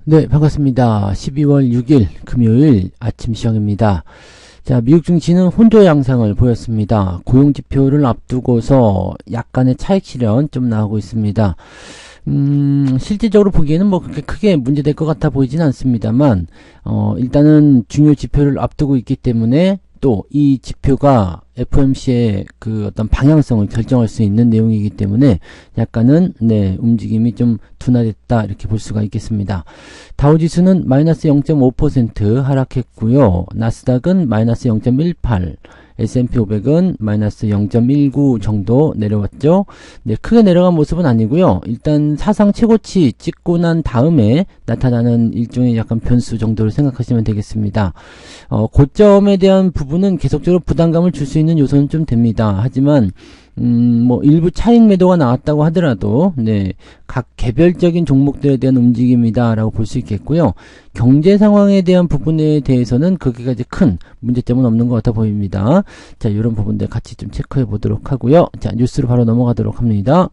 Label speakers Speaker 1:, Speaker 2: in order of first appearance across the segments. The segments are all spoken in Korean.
Speaker 1: 네, 반갑습니다. 12월 6일 금요일 아침 시황입니다. 자, 미국 증시는 혼조 양상을 보였습니다. 고용지표를 앞두고서 약간의 차익 실현 좀 나오고 있습니다. 실질적으로 보기에는 뭐 그렇게 크게 문제될 것 같아 보이진 않습니다만, 일단은 중요 지표를 앞두고 있기 때문에 또 이 지표가 FOMC의 그 어떤 방향성을 결정할 수 있는 내용이기 때문에 약간은 움직임이 좀 둔화됐다 이렇게 볼 수가 있겠습니다. 다우지수는 마이너스 0.5% 하락했고요. 나스닥은 마이너스 0.18, S&P 500은 마이너스 0.19 정도 내려왔죠. 네, 크게 내려간 모습은 아니고요. 일단 사상 최고치 찍고 난 다음에 나타나는 일종의 약간 변수 정도로 생각하시면 되겠습니다. 고점에 대한 부분은 계속적으로 부담감을 줄 수 있는 요소는 좀 됩니다. 하지만 뭐 일부 차익 매도가 나왔다고 하더라도 각 개별적인 종목들에 대한 움직임이다라고 볼 수 있겠고요. 경제 상황에 대한 부분에 대해서는 그렇게까지 큰 문제점은 없는 것 같아 보입니다. 자, 이런 부분들 같이 좀 체크해 보도록 하고요. 자, 뉴스로 바로 넘어가도록 합니다.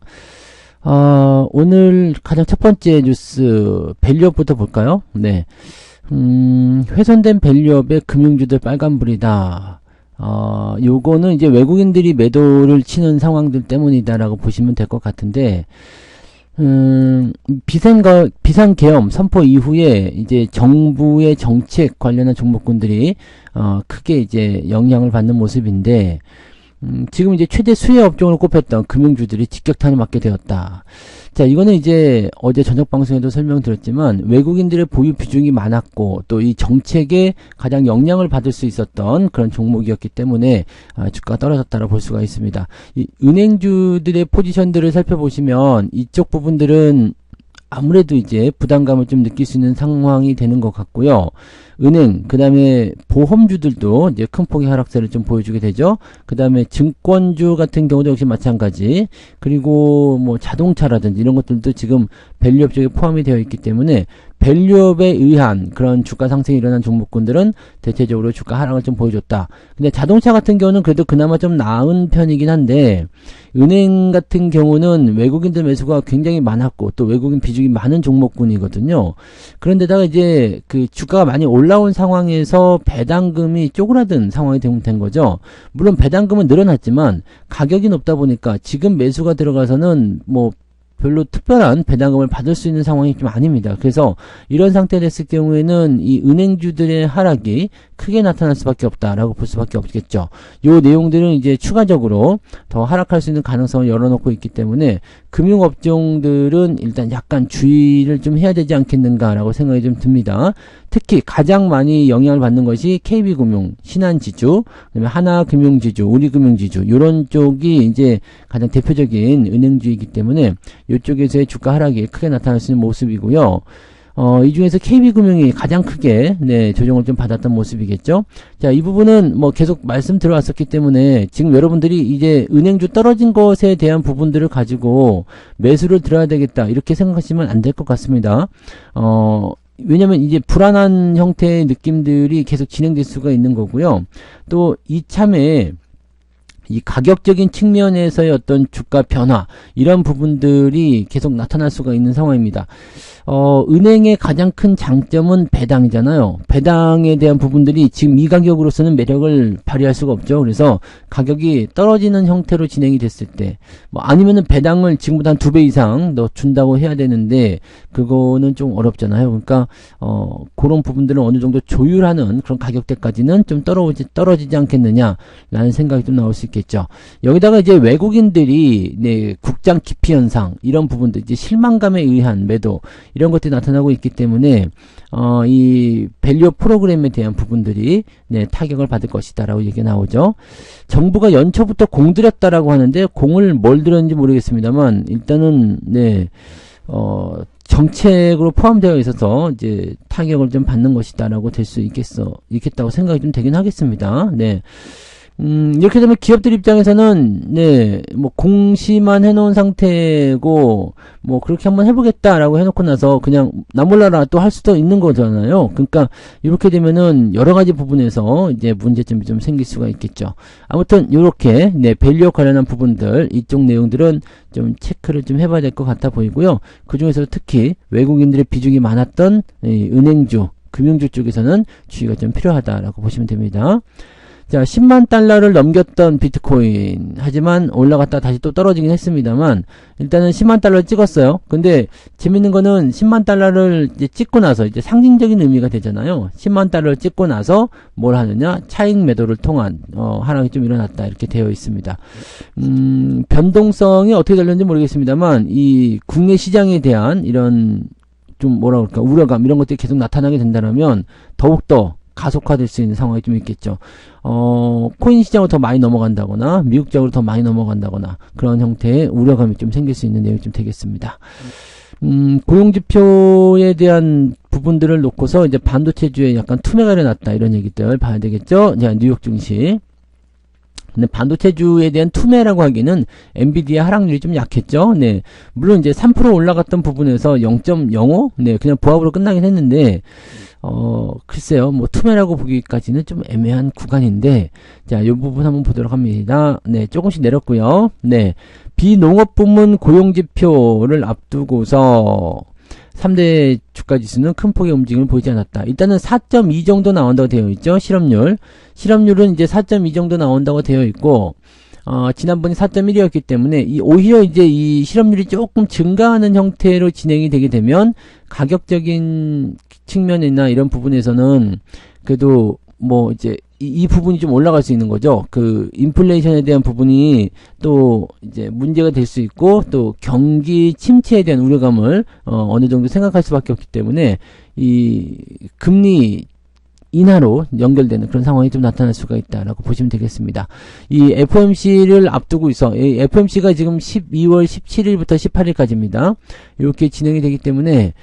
Speaker 1: 오늘 가장 첫 번째 뉴스 밸류업부터 볼까요? 네. 훼손된 밸류업의 금융주들 빨간불이다. 요거는 이제 외국인들이 매도를 치는 상황들 때문이다라고 보시면 될 것 같은데, 비상계엄 선포 이후에 이제 정부의 정책 관련한 종목군들이, 크게 이제 영향을 받는 모습인데, 지금 이제 최대 수혜 업종으로 꼽혔던 금융주들이 직격탄을 맞게 되었다. 자, 이거는 이제 어제 저녁 방송에도 설명드렸지만 외국인들의 보유 비중이 많았고 또 이 정책에 가장 영향을 받을 수 있었던 그런 종목이었기 때문에 주가가 떨어졌다고 볼 수가 있습니다. 이 은행주들의 포지션들을 살펴보시면 이쪽 부분들은 아무래도 이제 부담감을 좀 느낄 수 있는 상황이 되는 것 같고요. 은행, 그 다음에 보험주들도 이제 큰 폭의 하락세를 좀 보여주게 되죠. 그 다음에 증권주 같은 경우도 역시 마찬가지. 그리고 뭐 자동차라든지 이런 것들도 지금 밸류업 쪽에 포함이 되어 있기 때문에 밸류업에 의한 그런 주가 상승이 일어난 종목군들은 대체적으로 주가 하락을 좀 보여줬다. 근데 자동차 같은 경우는 그래도 그나마 좀 나은 편이긴 한데 은행 같은 경우는 외국인들 매수가 굉장히 많았고 또 외국인 비중이 많은 종목군이거든요. 그런데다가 이제 그 주가가 많이 올라온 상황에서 배당금이 쪼그라든 상황이 된 거죠. 물론 배당금은 늘어났지만 가격이 높다 보니까 지금 매수가 들어가서는 뭐 별로 특별한 배당금을 받을 수 있는 상황이 좀 아닙니다. 그래서 이런 상태 됐을 경우에는 이 은행주들의 하락이 크게 나타날 수밖에 없다라고 볼 수밖에 없겠죠. 요 내용들은 이제 추가적으로 더 하락할 수 있는 가능성을 열어놓고 있기 때문에 금융업종들은 일단 약간 주의를 좀 해야 되지 않겠는가라고 생각이 좀 듭니다. 특히 가장 많이 영향을 받는 것이 KB금융, 신한지주, 그다음에 하나금융지주, 우리금융지주 이런 쪽이 이제 가장 대표적인 은행주이기 때문에 이쪽에서의 주가 하락이 크게 나타날 수 있는 모습이고요. 이 중에서 KB금융이 가장 크게 조정을 좀 받았던 모습이겠죠. 자, 이 부분은 뭐 계속 말씀 들어왔었기 때문에 지금 여러분들이 이제 은행주 떨어진 것에 대한 부분들을 가지고 매수를 들어야 되겠다 이렇게 생각하시면 안 될 것 같습니다. 왜냐면 이제 불안한 형태의 느낌들이 계속 진행될 수가 있는 거고요. 또 이참에 이 가격적인 측면에서의 어떤 주가 변화 이런 부분들이 계속 나타날 수가 있는 상황입니다. 은행의 가장 큰 장점은 배당이잖아요. 배당에 대한 부분들이 지금 이 가격으로서는 매력을 발휘할 수가 없죠. 그래서 가격이 떨어지는 형태로 진행이 됐을 때, 뭐 아니면은 배당을 지금보다 한 2배 이상 더 준다고 해야 되는데 그거는 좀 어렵잖아요. 그러니까 그런 부분들은 어느 정도 조율하는 그런 가격대까지는 좀 떨어지지 않겠느냐라는 생각이 좀 나올 수 있겠죠. 여기다가 이제 외국인들이 국장 기피 현상 이런 부분들 이제 실망감에 의한 매도 이런 것들이 나타나고 있기 때문에 이 밸류업 프로그램에 대한 부분들이 타격을 받을 것이다라고 얘기가 나오죠. 정부가 연초부터 공들였다라고 하는데 공을 뭘 들였는지 모르겠습니다만 일단은 정책으로 포함되어 있어서 이제 타격을 좀 받는 것이다라고 될 수 있겠다고 생각이 좀 되긴 하겠습니다. 이렇게 되면 기업들 입장에서는, 네, 뭐, 공시만 해놓은 상태고, 뭐, 그렇게 한번 해보겠다라고 해놓고 나서 그냥, 나 몰라라 또 할 수도 있는 거잖아요. 그러니까, 이렇게 되면은, 여러 가지 부분에서 이제 문제점이 좀 생길 수가 있겠죠. 아무튼, 요렇게, 네, 밸류와 관련한 부분들, 이쪽 내용들은 좀 체크를 좀 해봐야 될 것 같아 보이고요. 그 중에서 특히, 외국인들의 비중이 많았던, 이 은행주, 금융주 쪽에서는 주의가 좀 필요하다라고 보시면 됩니다. 자, 10만 달러를 넘겼던 비트코인. 하지만 올라갔다 다시 또 떨어지긴 했습니다만, 일단은 10만 달러를 찍었어요. 근데 재밌는 거는 10만 달러를 이제 찍고 나서 이제 상징적인 의미가 되잖아요. 10만 달러를 찍고 나서 뭘 하느냐? 차익 매도를 통한, 하락이 좀 일어났다. 이렇게 되어 있습니다. 변동성이 어떻게 될는지 모르겠습니다만, 이 국내 시장에 대한 이런 좀 뭐라 그럴까, 우려감, 이런 것들이 계속 나타나게 된다면, 더욱더 가속화될 수 있는 상황이 좀 있겠죠. 코인 시장으로 더 많이 넘어간다거나 미국적으로 더 많이 넘어간다거나 그런 형태의 우려감이 좀 생길 수 있는 내용이 좀 되겠습니다. 고용지표에 대한 부분들을 놓고서 이제 반도체주에 약간 투매가 일어났다 이런 얘기들 봐야 되겠죠. 자, 뉴욕 증시. 근데 반도체주에 대한 투매라고 하기는 엔비디아 하락률이 좀 약했죠. 네. 물론 이제 3% 올라갔던 부분에서 0.05? 네, 그냥 보합으로 끝나긴 했는데, 글쎄요, 뭐, 투매라고 보기까지는 좀 애매한 구간인데, 자, 요 부분 한번 보도록 합니다. 네, 조금씩 내렸고요. 네. 비농업 부문 고용지표를 앞두고서, 3대 주가지수는 큰 폭의 움직임을 보이지 않았다. 일단은 4.2 정도 나온다고 되어 있죠. 실업률. 실업률은 이제 4.2 정도 나온다고 되어 있고, 지난번에 4.1이었기 때문에, 오히려 이제 이 실업률이 조금 증가하는 형태로 진행이 되게 되면, 가격적인 측면이나 이런 부분에서는, 그래도, 뭐, 이제, 이 부분이 좀 올라갈 수 있는 거죠. 그, 인플레이션에 대한 부분이 또, 이제, 문제가 될 수 있고, 또, 경기 침체에 대한 우려감을, 어느 정도 생각할 수밖에 없기 때문에, 이, 금리, 인하로 연결되는 그런 상황이 좀 나타날 수가 있다라고 보시면 되겠습니다. 이 FOMC를 앞두고 있어. 이 FOMC가 지금 12월 17일부터 18일까지입니다. 이렇게 진행이 되기 때문에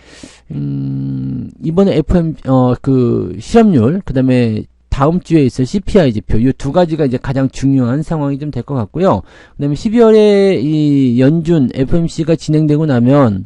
Speaker 1: 이번에 그 실업률, 그다음에 다음 주에 있을 CPI 지표, 이 두 가지가 이제 가장 중요한 상황이 좀 될 것 같고요. 그다음에 12월에 이 연준 FOMC가 진행되고 나면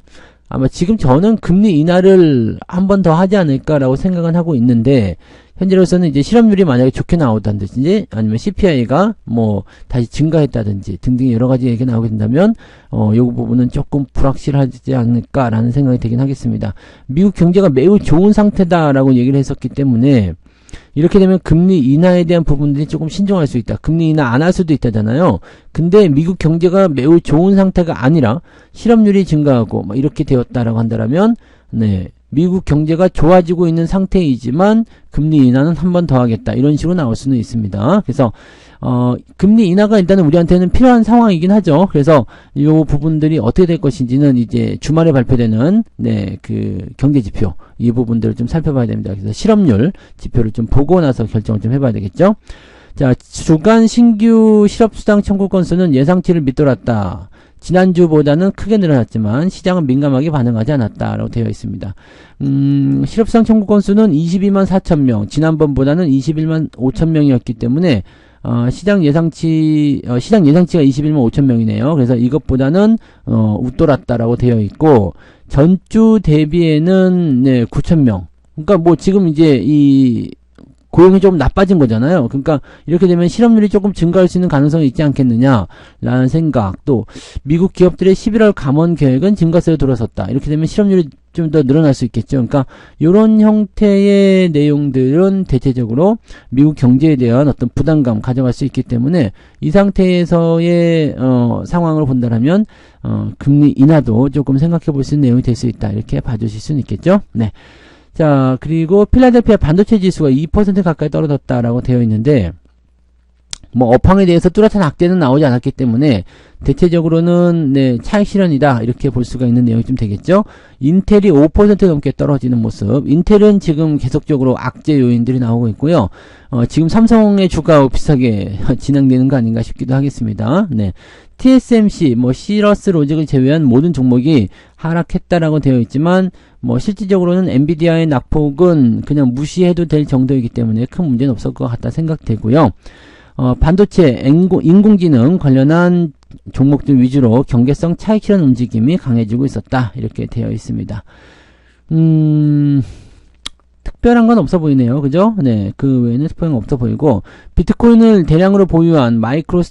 Speaker 1: 아마 지금 저는 금리 인하를 한 번 더 하지 않을까라고 생각은 하고 있는데, 현재로서는 이제 실업률이 만약에 좋게 나오다든지, 아니면 CPI가 뭐, 다시 증가했다든지, 등등 여러 가지 얘기가 나오게 된다면, 요 부분은 조금 불확실하지 않을까라는 생각이 되긴 하겠습니다. 미국 경제가 매우 좋은 상태다라고 얘기를 했었기 때문에, 이렇게 되면 금리 인하에 대한 부분들이 조금 신중할 수 있다. 금리 인하 안 할 수도 있다잖아요. 근데 미국 경제가 매우 좋은 상태가 아니라 실업률이 증가하고 막 이렇게 되었다라고 한다면, 네, 미국 경제가 좋아지고 있는 상태이지만 금리 인하는 한 번 더 하겠다. 이런 식으로 나올 수는 있습니다. 그래서 금리 인하가 일단은 우리한테는 필요한 상황이긴 하죠. 그래서 이 부분들이 어떻게 될 것인지는 이제 주말에 발표되는 네, 그 경제 지표 이 부분들을 좀 살펴봐야 됩니다. 그래서 실업률 지표를 좀 보고 나서 결정을 좀 해봐야 되겠죠. 자, 주간 신규 실업수당 청구 건수는 예상치를 밑돌았다. 지난주보다는 크게 늘어났지만 시장은 민감하게 반응하지 않았다라고 되어 있습니다. 실업수당 청구 건수는 22만 4천 명, 지난번보다는 21만 5천 명이었기 때문에 시장 예상치가 21만 5천 명이네요. 그래서 이것보다는 웃돌았다라고 되어 있고, 전주 대비에는 네, 9천 명. 그러니까 뭐 지금 이제 이 고용이 조금 나빠진 거잖아요. 그러니까 이렇게 되면 실업률이 조금 증가할 수 있는 가능성이 있지 않겠느냐라는 생각. 또 미국 기업들의 11월 감원 계획은 증가세로 돌아섰다. 이렇게 되면 실업률이 좀 더 늘어날 수 있겠죠. 그러니까 이런 형태의 내용들은 대체적으로 미국 경제에 대한 어떤 부담감 가져갈 수 있기 때문에 이 상태에서의 상황을 본다면 금리 인하도 조금 생각해 볼 수 있는 내용이 될 수 있다. 이렇게 봐주실 수는 있겠죠. 네. 자, 그리고 필라델피아 반도체 지수가 2% 가까이 떨어졌다라고 되어 있는데, 뭐 업황에 대해서 뚜렷한 악재는 나오지 않았기 때문에 대체적으로는 네, 차익 실현이다 이렇게 볼 수가 있는 내용이 좀 되겠죠. 인텔이 5% 넘게 떨어지는 모습. 인텔은 지금 계속적으로 악재 요인들이 나오고 있고요. 지금 삼성의 주가와 비슷하게 진행되는 거 아닌가 싶기도 하겠습니다. 네. TSMC, 뭐 시러스 로직을 제외한 모든 종목이 하락했다라고 되어 있지만 뭐 실질적으로는 엔비디아의 낙폭은 그냥 무시해도 될 정도이기 때문에 큰 문제는 없을 것 같다 생각되고요. 반도체, 인공지능 관련한 종목들 위주로 경계성 차익 실현 움직임이 강해지고 있었다. 이렇게 되어 있습니다. 특별한 건 없어 보이네요. 그죠? 네. 그 외에는 특별한 건 없어 보이고, 비트코인을 대량으로 보유한 마이크로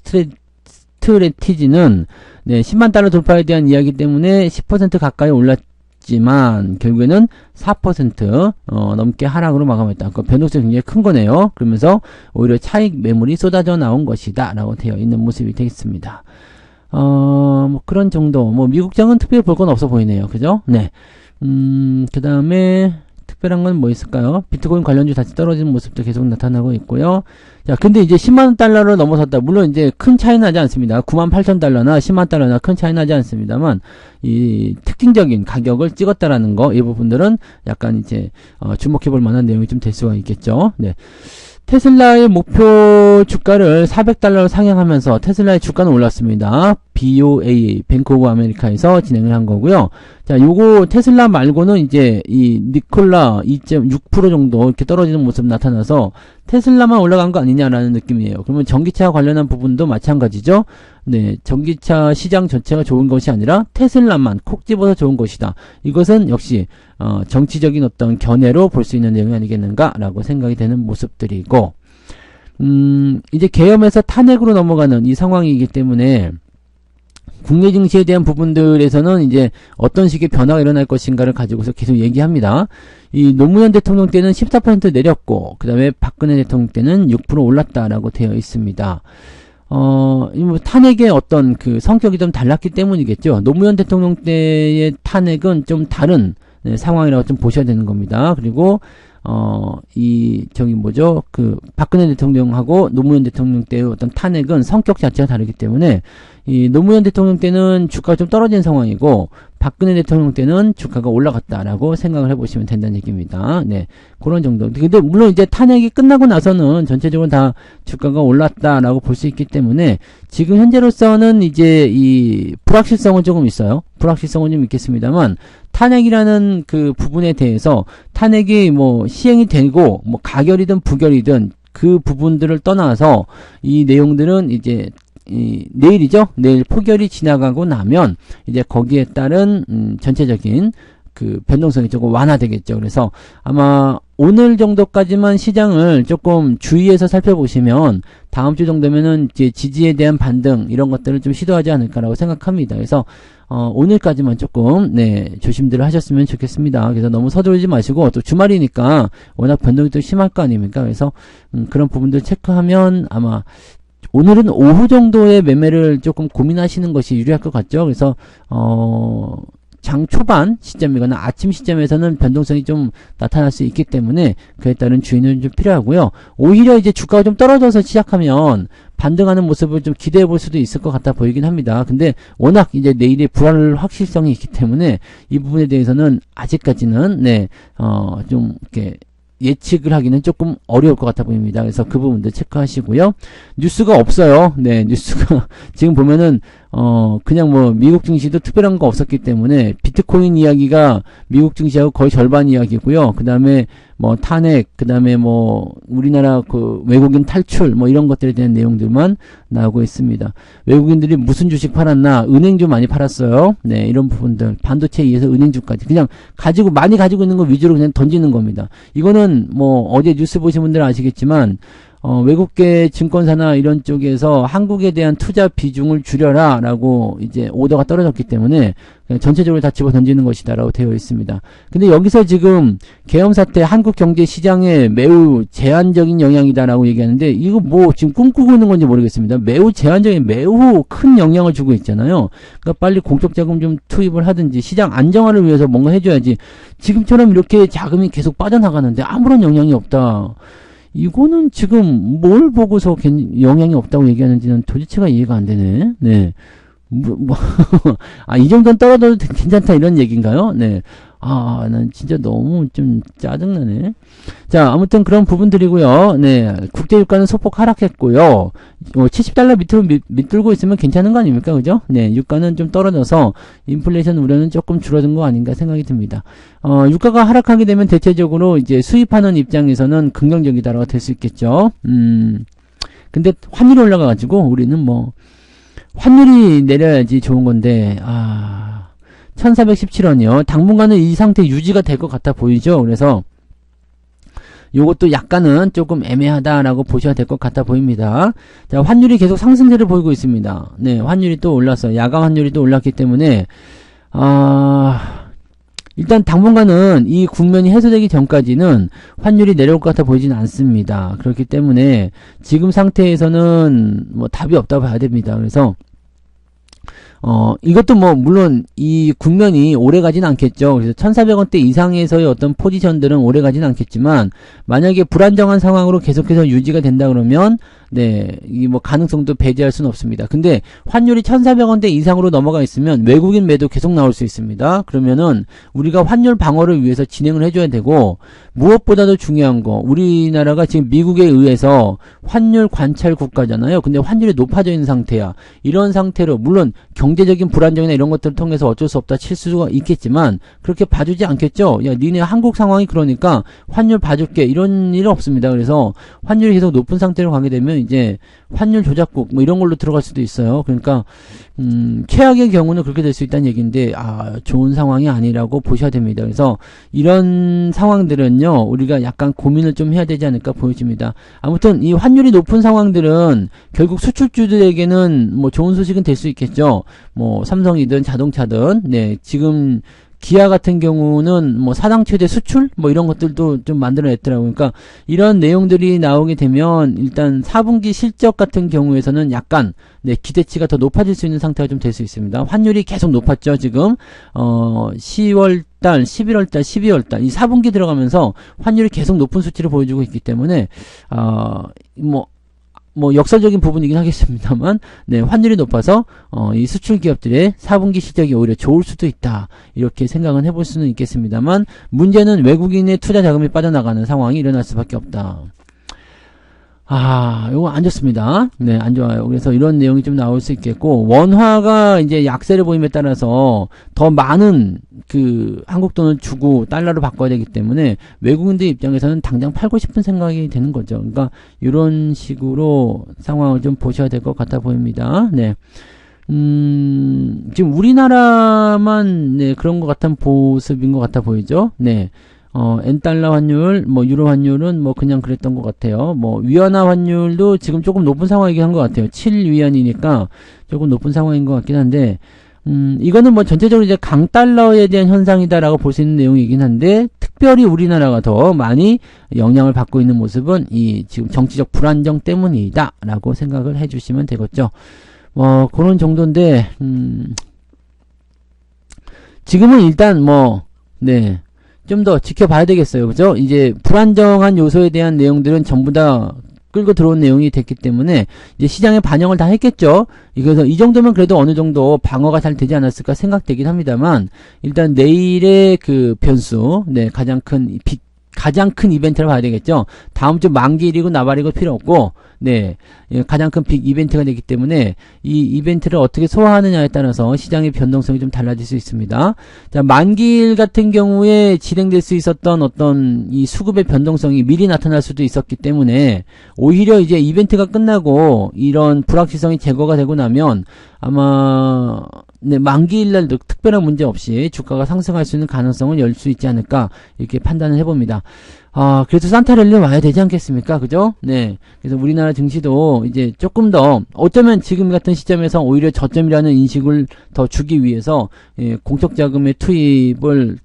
Speaker 1: 스트레티지는, 네, 10만 달러 돌파에 대한 이야기 때문에 10% 가까이 올랐지만, 결국에는 4% 넘게 하락으로 마감했다. 그 변동성이 굉장히 큰 거네요. 그러면서 오히려 차익 매물이 쏟아져 나온 것이다. 라고 되어 있는 모습이 되겠습니다. 뭐 그런 정도. 뭐 미국장은 특별히 볼 건 없어 보이네요. 그죠? 네. 그 다음에, 특별한 건 뭐 있을까요? 비트코인 관련주 다시 떨어지는 모습도 계속 나타나고 있고요. 자, 근데 이제 10만 달러를 넘어섰다. 물론 이제 큰 차이 나지 않습니다. 98,000달러나 10만 달러나 큰 차이 나지 않습니다만, 이 특징적인 가격을 찍었다라는 거, 이 부분들은 약간 이제, 주목해 볼 만한 내용이 좀 될 수가 있겠죠. 네. 테슬라의 목표 주가를 400달러로 상향하면서 테슬라의 주가는 올랐습니다. BOA, 뱅크 오브 아메리카에서 진행을 한 거고요. 자, 요거 테슬라 말고는 이제 이 니콜라 2.6% 정도 이렇게 떨어지는 모습 나타나서 테슬라만 올라간 거 아니냐라는 느낌이에요. 그러면 전기차 관련한 부분도 마찬가지죠. 네, 전기차 시장 전체가 좋은 것이 아니라 테슬라만 콕 집어서 좋은 것이다. 이것은 역시 정치적인 어떤 견해로 볼 수 있는 내용이 아니겠는가라고 생각이 되는 모습들이고, 이제 계엄에서 탄핵으로 넘어가는 이 상황이기 때문에 국내 증시에 대한 부분들에서는 이제 어떤 식의 변화가 일어날 것인가를 가지고서 계속 얘기합니다. 이 노무현 대통령 때는 14% 내렸고, 그 다음에 박근혜 대통령 때는 6% 올랐다라고 되어 있습니다. 뭐 탄핵의 어떤 그 성격이 좀 달랐기 때문이겠죠. 노무현 대통령 때의 탄핵은 좀 다른 상황이라고 좀 보셔야 되는 겁니다. 그리고 박근혜 대통령하고 노무현 대통령 때의 어떤 탄핵은 성격 자체가 다르기 때문에, 이 노무현 대통령 때는 주가가 좀 떨어진 상황이고, 박근혜 대통령 때는 주가가 올라갔다라고 생각을 해보시면 된다는 얘기입니다. 네. 그런 정도. 근데 물론 이제 탄핵이 끝나고 나서는 전체적으로 다 주가가 올랐다라고 볼 수 있기 때문에, 지금 현재로서는 이제 이 불확실성은 조금 있어요. 불확실성은 좀 있겠습니다만, 탄핵이라는 그 부분에 대해서 탄핵이 뭐 시행이 되고 뭐 가결이든 부결이든 그 부분들을 떠나서 이 내용들은 이제 내일이죠. 내일 포결이 지나가고 나면 이제 거기에 따른 전체적인 그 변동성이 조금 완화되겠죠. 그래서 아마 오늘 정도까지만 시장을 조금 주의해서 살펴보시면 다음 주 정도면은 이제 지지에 대한 반등 이런 것들을 좀 시도하지 않을까라고 생각합니다. 그래서 오늘까지만 조금 조심들을 하셨으면 좋겠습니다. 그래서 너무 서두르지 마시고, 또 주말이니까 워낙 변동이 또 심할 거 아닙니까? 그래서 그런 부분들 체크하면 아마 오늘은 오후 정도의 매매를 조금 고민하시는 것이 유리할 것 같죠. 그래서 장 초반 시점이거나 아침 시점에서는 변동성이 좀 나타날 수 있기 때문에 그에 따른 주의는 좀 필요하고요. 오히려 이제 주가가 좀 떨어져서 시작하면 반등하는 모습을 좀 기대해 볼 수도 있을 것 같아 보이긴 합니다. 근데 워낙 이제 내일의 불확 확실성이 있기 때문에 이 부분에 대해서는 아직까지는 좀 이렇게 예측을 하기는 조금 어려울 것 같아 보입니다. 그래서 그 부분도 체크하시고요. 뉴스가 없어요. 네, 뉴스가 지금 보면은 그냥 뭐 미국 증시도 특별한 거 없었기 때문에 비트코인 이야기가 미국 증시하고 거의 절반 이야기고요. 그 다음에 뭐 탄핵, 그 다음에 뭐 우리나라 그 외국인 탈출 뭐 이런 것들에 대한 내용들만 나오고 있습니다. 외국인들이 무슨 주식 팔았나? 은행주 많이 팔았어요. 네, 이런 부분들 반도체에 의해서 은행주까지 그냥 많이 가지고 있는 거 위주로 그냥 던지는 겁니다. 이거는 뭐 어제 뉴스 보신 분들은 아시겠지만 외국계 증권사나 이런 쪽에서 한국에 대한 투자 비중을 줄여라 라고 이제 오더가 떨어졌기 때문에 그냥 전체적으로 다 집어 던지는 것이다 라고 되어 있습니다. 근데 여기서 지금 계엄 사태 한국 경제 시장에 매우 제한적인 영향이다 라고 얘기하는데, 이거 뭐 지금 꿈꾸고 있는 건지 모르겠습니다. 매우 제한적인, 매우 큰 영향을 주고 있잖아요. 그러니까 빨리 공적 자금 좀 투입을 하든지 시장 안정화를 위해서 뭔가 해줘야지, 지금처럼 이렇게 자금이 계속 빠져나가는데 아무런 영향이 없다. 이거는 지금 뭘 보고서 영향이 없다고 얘기하는지는 도대체가 이해가 안 되네. 네. 이 정도는 떨어져도 괜찮다 이런 얘기인가요? 네. 난 진짜 너무 좀 짜증나네. 자, 아무튼 그런 부분들이고요. 네. 국제유가는 소폭 하락했고요. 70달러 밑으로 밑들고 있으면 괜찮은 거 아닙니까? 그죠? 네. 유가는 좀 떨어져서 인플레이션 우려는 조금 줄어든 거 아닌가 생각이 듭니다. 유가가 하락하게 되면 대체적으로 이제 수입하는 입장에서는 긍정적이다라고 될 수 있겠죠. 근데 환율이 올라가가지고 우리는 뭐 환율이 내려야지 좋은 건데 1417원이요. 당분간은 이 상태 유지가 될 것 같아 보이죠. 그래서 요것도 약간은 조금 애매하다라고 보셔야 될 것 같아 보입니다. 자, 환율이 계속 상승세를 보이고 있습니다. 네, 환율이 또 올랐어요. 야간 환율이 또 올랐기 때문에 일단 당분간은 이 국면이 해소되기 전까지는 환율이 내려올 것 같아 보이지는 않습니다. 그렇기 때문에 지금 상태에서는 뭐 답이 없다고 봐야 됩니다. 그래서 이것도 뭐 물론 이 국면이 오래 가진 않겠죠. 그래서 1400원대 이상에서의 어떤 포지션들은 오래 가진 않겠지만 만약에 불안정한 상황으로 계속해서 유지가 된다 그러면 네, 이 뭐 가능성도 배제할 수는 없습니다. 근데 환율이 1400원대 이상으로 넘어가 있으면 외국인 매도 계속 나올 수 있습니다. 그러면은 우리가 환율 방어를 위해서 진행을 해줘야 되고 무엇보다도 중요한 거 우리나라가 지금 미국에 의해서 환율 관찰 국가잖아요. 근데 환율이 높아져 있는 상태야. 이런 상태로 물론 경제적인 불안정이나 이런 것들을 통해서 어쩔 수 없다 칠 수가 있겠지만 그렇게 봐주지 않겠죠. 야, 니네 한국 상황이 그러니까 환율 봐줄게 이런 일은 없습니다. 그래서 환율이 계속 높은 상태로 가게 되면 이제 환율 조작국 뭐 이런 걸로 들어갈 수도 있어요. 그러니까 최악의 경우는 그렇게 될 수 있다는 얘기인데 좋은 상황이 아니라고 보셔야 됩니다. 그래서 이런 상황들은요 우리가 약간 고민을 좀 해야 되지 않을까 보여집니다. 아무튼 이 환율이 높은 상황들은 결국 수출주들에게는 뭐 좋은 소식은 될 수 있겠죠. 뭐 삼성이든 자동차든 네 지금 기아 같은 경우는 뭐 사상 최대 수출 뭐 이런 것들도 좀 만들어냈더라고요. 그러니까 이런 내용들이 나오게 되면 일단 4분기 실적 같은 경우에서는 약간 네 기대치가 더 높아질 수 있는 상태가 좀 될 수 있습니다. 환율이 계속 높았죠. 지금 10월달, 11월달, 12월달 이 4분기 들어가면서 환율이 계속 높은 수치를 보여주고 있기 때문에 뭐 역설적인 부분이긴 하겠습니다만 네 환율이 높아서 이 수출 기업들의 4분기 실적이 오히려 좋을 수도 있다 이렇게 생각은 해볼 수는 있겠습니다만 문제는 외국인의 투자 자금이 빠져나가는 상황이 일어날 수밖에 없다. 이거 안 좋습니다. 네, 안 좋아요. 그래서 이런 내용이 좀 나올 수 있겠고, 원화가 이제 약세를 보임에 따라서 더 많은 한국 돈을 주고 달러로 바꿔야 되기 때문에 외국인들 입장에서는 당장 팔고 싶은 생각이 되는 거죠. 그러니까 이런 식으로 상황을 좀 보셔야 될 것 같아 보입니다. 네. 지금 우리나라만 네, 그런 것 같은 모습인 것 같아 보이죠? 네. 엔달러 환율, 뭐, 유로 환율은 뭐, 그냥 그랬던 것 같아요. 뭐, 위안화 환율도 지금 조금 높은 상황이긴 한 것 같아요. 7위안이니까 조금 높은 상황인 것 같긴 한데, 이거는 뭐, 전체적으로 이제 강달러에 대한 현상이다라고 볼 수 있는 내용이긴 한데, 특별히 우리나라가 더 많이 영향을 받고 있는 모습은 이 지금 정치적 불안정 때문이다. 라고 생각을 해 주시면 되겠죠. 그런 정도인데, 지금은 일단 뭐, 네. 좀 더 지켜봐야 되겠어요. 그죠? 이제 불안정한 요소에 대한 내용들은 전부 다 끌고 들어온 내용이 됐기 때문에 이제 시장에 반영을 다 했겠죠. 그래서 이 정도면 그래도 어느 정도 방어가 잘 되지 않았을까 생각되긴 합니다만 일단 내일의 변수, 네, 가장 큰 이벤트를 봐야 되겠죠. 다음 주 만기일이고 나발이고 필요 없고, 네, 가장 큰 빅 이벤트가 되기 때문에 이 이벤트를 어떻게 소화하느냐에 따라서 시장의 변동성이 좀 달라질 수 있습니다. 자, 만기일 같은 경우에 진행될 수 있었던 어떤 이 수급의 변동성이 미리 나타날 수도 있었기 때문에 오히려 이제 이벤트가 끝나고 이런 불확실성이 제거가 되고 나면 아마 네, 만기일날도 특별한 문제 없이 주가가 상승할 수 있는 가능성을 열 수 있지 않을까 이렇게 판단을 해봅니다. 그래도 산타랠리 와야 되지 않겠습니까? 그죠? 네. 그래서 우리나라 증시도 이제 조금 더 어쩌면 지금 같은 시점에서 오히려 저점이라는 인식을 더 주기 위해서 공적 자금의 투입을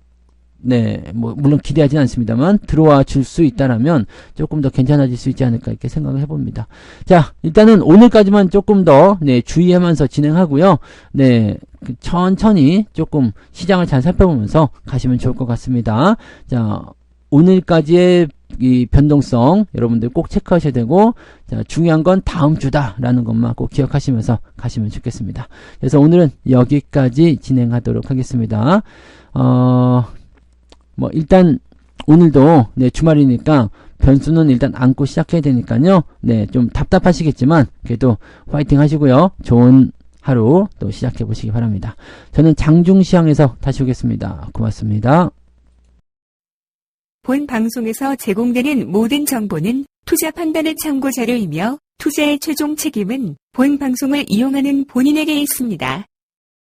Speaker 1: 네, 뭐 물론 기대하지는 않습니다만 들어와 줄 수 있다라면 조금 더 괜찮아질 수 있지 않을까 이렇게 생각을 해봅니다. 자, 일단은 오늘까지만 조금 더 네, 주의하면서 진행하고요. 네, 천천히 조금 시장을 잘 살펴보면서 가시면 좋을 것 같습니다. 자, 오늘까지의 이 변동성 여러분들 꼭 체크하셔야 되고, 자, 중요한 건 다음 주다라는 것만 꼭 기억하시면서 가시면 좋겠습니다. 그래서 오늘은 여기까지 진행하도록 하겠습니다. 뭐 일단 오늘도 네, 주말이니까 변수는 일단 안고 시작해야 되니까요. 네, 좀 답답하시겠지만 그래도 화이팅 하시고요. 좋은 하루 또 시작해 보시기 바랍니다. 저는 장중시황에서 다시 오겠습니다. 고맙습니다.
Speaker 2: 본 방송에서 제공되는 모든 정보는 투자 판단의 참고 자료이며 투자의 최종 책임은 본 방송을 이용하는 본인에게 있습니다.